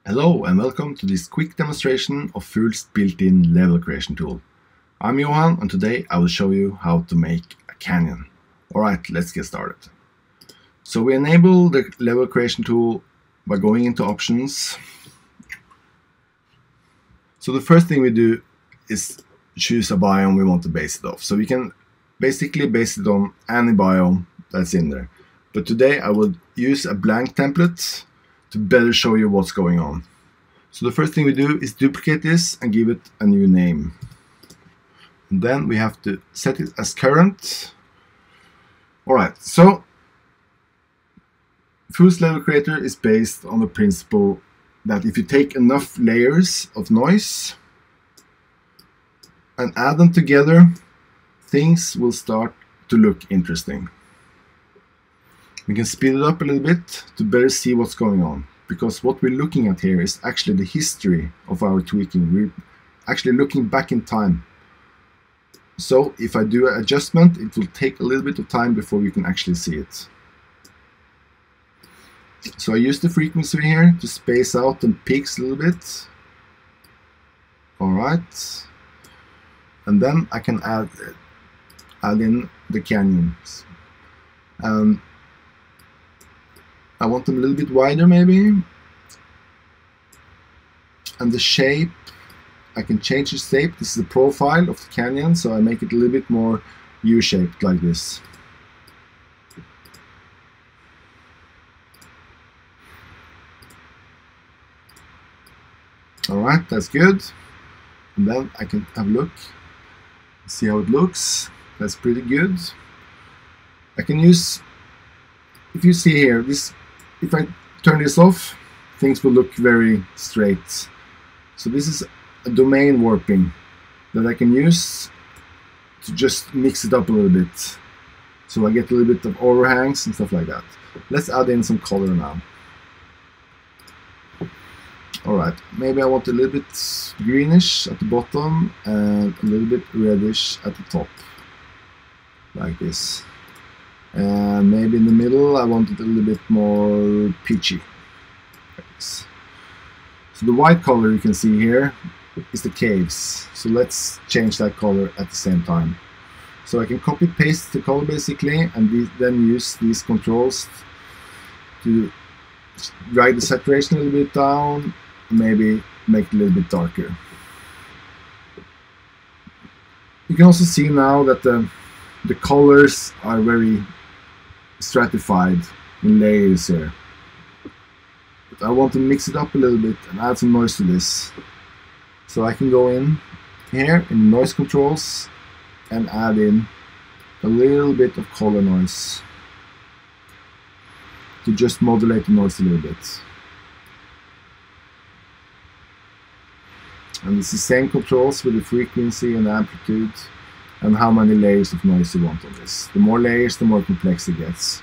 Hello and welcome to this quick demonstration of Fugl's built-in level creation tool. I'm Johan and today I will show you how to make a canyon. Alright, let's get started. So we enable the level creation tool by going into options. So the first thing we do is choose a biome we want to base it off. So we can basically base it on any biome that's in there. But today I will use a blank template to better show you what's going on. So the first thing we do is duplicate this and give it a new name. And then we have to set it as current. Alright, so Fugl's level creator is based on the principle that if you take enough layers of noise and add them together, things will start to look interesting. We can speed it up a little bit to better see what's going on, because what we're looking at here is actually the history of our tweaking. We're actually looking back in time. So if I do an adjustment, it will take a little bit of time before we can actually see it. So I use the frequency here to space out the peaks a little bit. Alright. And then I can add in the canyons. I want them a little bit wider maybe. And the shape, I can change the shape. This is the profile of the canyon, so I make it a little bit more U-shaped like this. Alright, that's good. And then I can have a look, see how it looks. That's pretty good. I can use, if you see here, this, if I turn this off, things will look very straight. So this is a domain warping that I can use to just mix it up a little bit. So I get a little bit of overhangs and stuff like that. Let's add in some color now. Alright, maybe I want a little bit greenish at the bottom and a little bit reddish at the top. Like this. And maybe in the middle I want it a little bit more peachy. Like this. So the white color you can see here is the caves. So let's change that color at the same time. So I can copy paste the color basically and then use these controls to drag the saturation a little bit down, maybe make it a little bit darker. You can also see now that the colors are very stratified in layers here. But I want to mix it up a little bit and add some noise to this. So I can go in here in noise controls and add in a little bit of color noise to just modulate the noise a little bit. And it's the same controls with the frequency and amplitude and how many layers of noise you want on this. The more layers, the more complex it gets.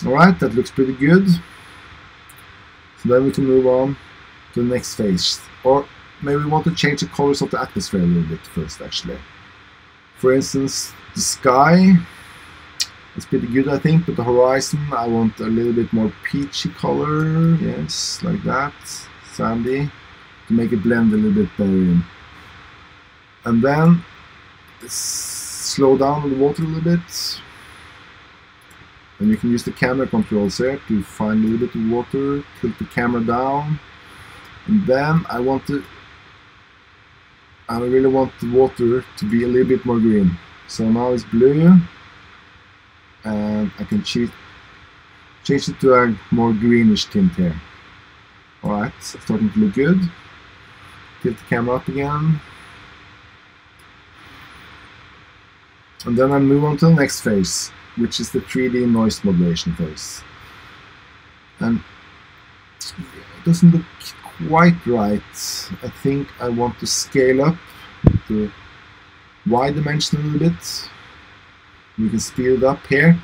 Alright, that looks pretty good. So then we can move on to the next phase. Or maybe we want to change the colors of the atmosphere a little bit first actually. For instance, the sky is pretty good I think, but the horizon I want a little bit more peachy color. Yes, like that. Sandy. To make it blend a little bit better in. And then slow down the water a little bit. And you can use the camera controls here to find a little bit of water, tilt the camera down. And then I really want the water to be a little bit more green. So now it's blue. And I can change it to a more greenish tint here. Alright, starting to look good. Tilt the camera up again. And then I move on to the next phase, which is the 3D noise modulation phase. And it doesn't look quite right. I think I want to scale up the Y dimension a little bit. We can speed it up here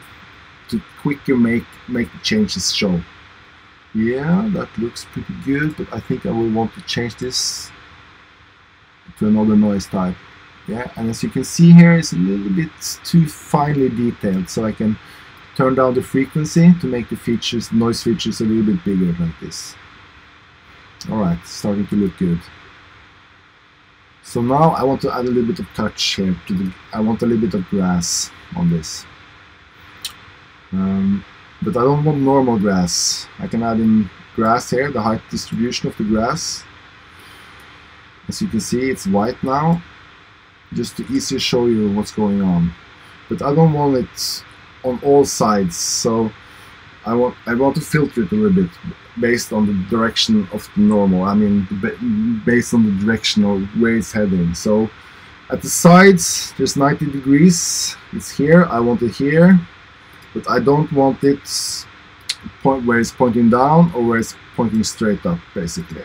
to quicker make the changes show. Yeah, that looks pretty good, but I think I will want to change this to another noise type. Yeah, and as you can see here, it's a little bit too finely detailed, so I can turn down the frequency to make the features, noise features, a little bit bigger like this. Alright, starting to look good. So now I want to add a little bit of touch here. I want a little bit of grass on this. But I don't want normal grass. I can add in grass here, the height distribution of the grass. As you can see, it's white now, just to easier show you what's going on. But I don't want it on all sides, so I want to filter it a little bit based on the direction of the normal. I mean, based on the direction of where it's heading. So at the sides, there's 90 degrees. It's here. I want it here, but I don't want it where it's pointing down or where it's pointing straight up, basically.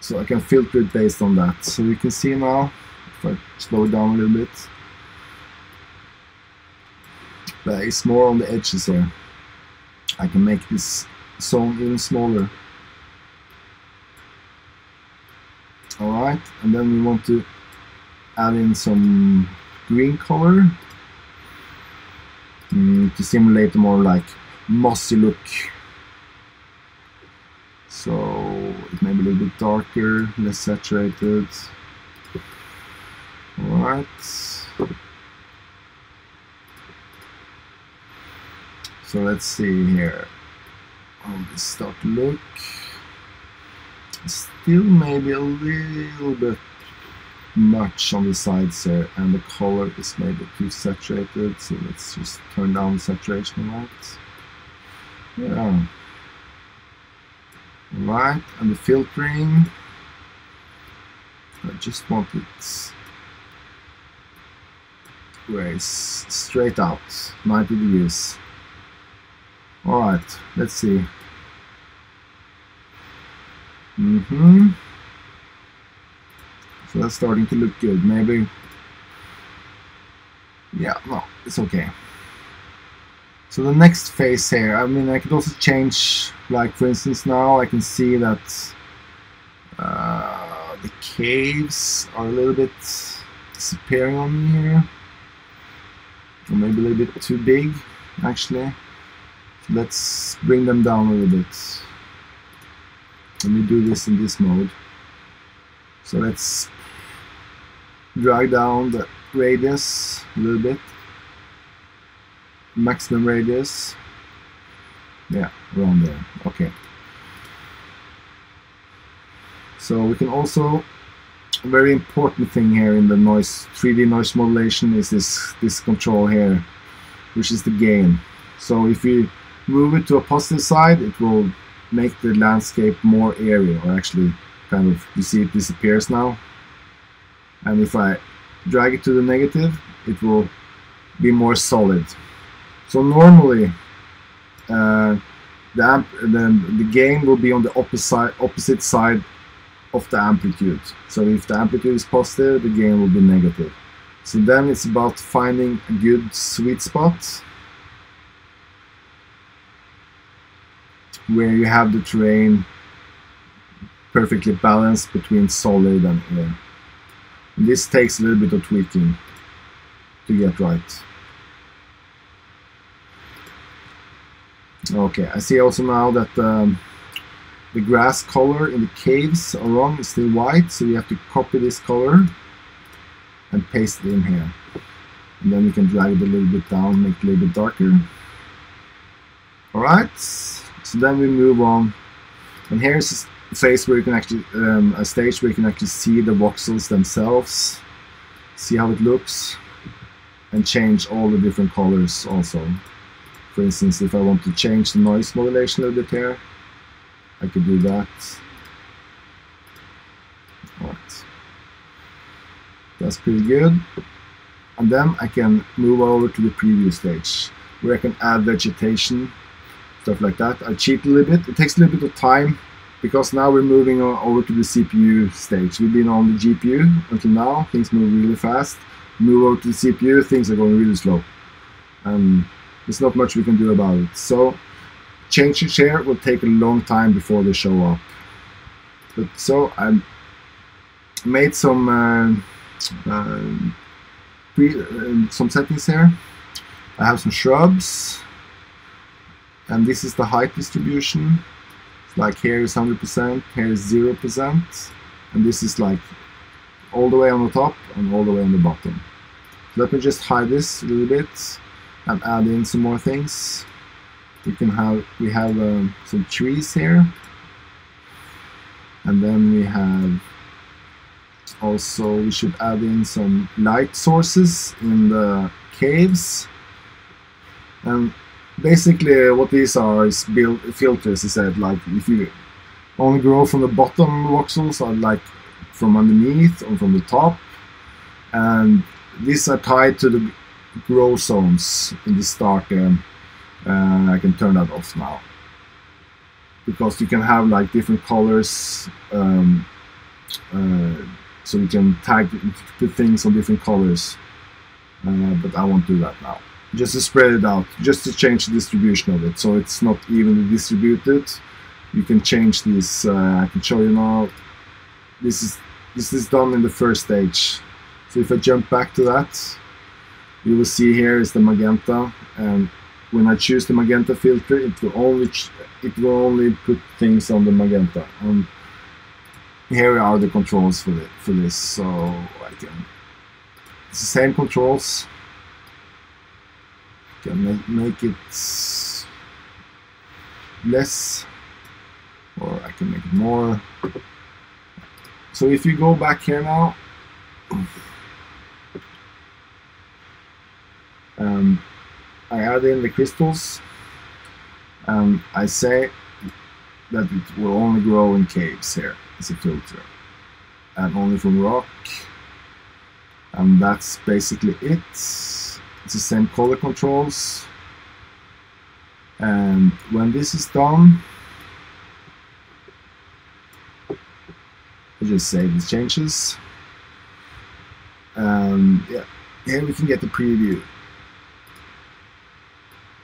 So I can filter it based on that. So you can see now, if I slow it down a little bit, that is more on the edges here. I can make this zone even smaller. Alright, and then we want to add in some green color to simulate a more like mossy look. So it may be a little bit darker, less saturated. Alright. So let's see here. How this start to look. Still maybe a little bit much on the sides here, and the color is maybe too saturated. So let's just turn down the saturation a lot. Yeah. Right, and the filtering, I just want it where it's straight out, 90 degrees. Alright, let's see. So that's starting to look good. Maybe, yeah, no, it's okay. So the next phase here, I mean, I could also change, like for instance now I can see that the caves are a little bit disappearing on me here. Or maybe a little bit too big, actually. So let's bring them down a little bit. Let me do this in this mode. So let's drag down the radius a little bit. Maximum radius, yeah, around there. Okay, so we can also, a very important thing here in the noise 3D noise modulation is this control here, which is the gain. So if we move it to a positive side, it will make the landscape more airy, or actually kind of, you see it disappears now. And if I drag it to the negative, it will be more solid. So normally the gain will be on the opposite side of the amplitude. So if the amplitude is positive, the gain will be negative. So then it's about finding a good sweet spot where you have the terrain perfectly balanced between solid and air. And this takes a little bit of tweaking to get right. Okay, I see also now that the grass color in the caves along is still white, so we have to copy this color and paste it in here. And then we can drag it a little bit down, make it a little bit darker. Alright, so then we move on. And here's a phase where you can actually, a stage where you can actually see the voxels themselves, see how it looks, and change all the different colors also. For instance, if I want to change the noise modulation a little bit here, I could do that. Alright. That's pretty good. And then I can move over to the preview stage, where I can add vegetation, stuff like that. I cheat a little bit. It takes a little bit of time, because now we're moving over to the CPU stage. We've been on the GPU until now. Things move really fast. Move over to the CPU, things are going really slow. And there's not much we can do about it. So changing share will take a long time before they show up. But so I made some settings here. I have some shrubs, and this is the height distribution. It's like here is 100%, here is 0%, and this is like all the way on the top and all the way on the bottom. Let me just hide this a little bit and add in some more things. We have some trees here, and then we have also, we should add in some light sources in the caves. And basically what these are is filters. I said, like, if you only grow from the bottom voxels, or like from underneath or from the top, and these are tied to the grow zones in the start there. I can turn that off now, because you can have like different colors, so you can put things on different colors, but I won't do that now. Just to spread it out, just to change the distribution of it, so it's not evenly distributed. You can change this. I can show you now. This is done in the first stage. So if I jump back to that, you will see here is the magenta, and when I choose the magenta filter, it will only put things on the magenta. And here are the controls for this. So it's the same controls. I can make it less, or I can make it more. So if you go back here now, I add in the crystals, and I say that it will only grow in caves here as a filter, and only from rock, and that's basically it. It's the same color controls, and when this is done, I just save the changes, and yeah, here we can get the preview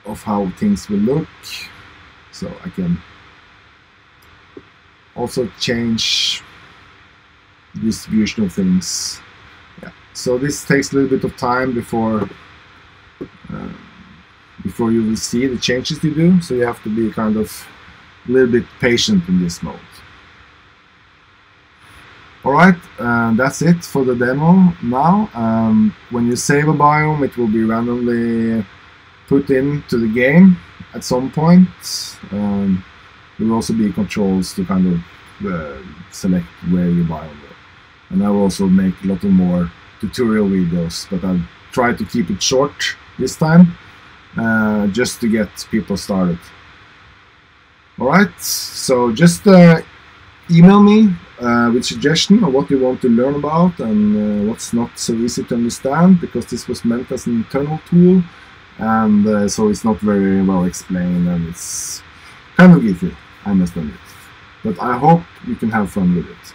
of how things will look. So I can also change the distribution of things. Yeah. So this takes a little bit of time before you will see the changes you do. So you have to be kind of a little bit patient in this mode. Alright, that's it for the demo now. When you save a biome, it will be randomly put into the game at some point. There will also be controls to kind of select where you biome it. And I will also make a lot of more tutorial videos, but I'll try to keep it short this time, just to get people started. Alright, so just email me with suggestion of what you want to learn about and what's not so easy to understand, because this was meant as an internal tool, and so it's not very well explained, and it's kind of geeky, I understand it. But I hope you can have fun with it.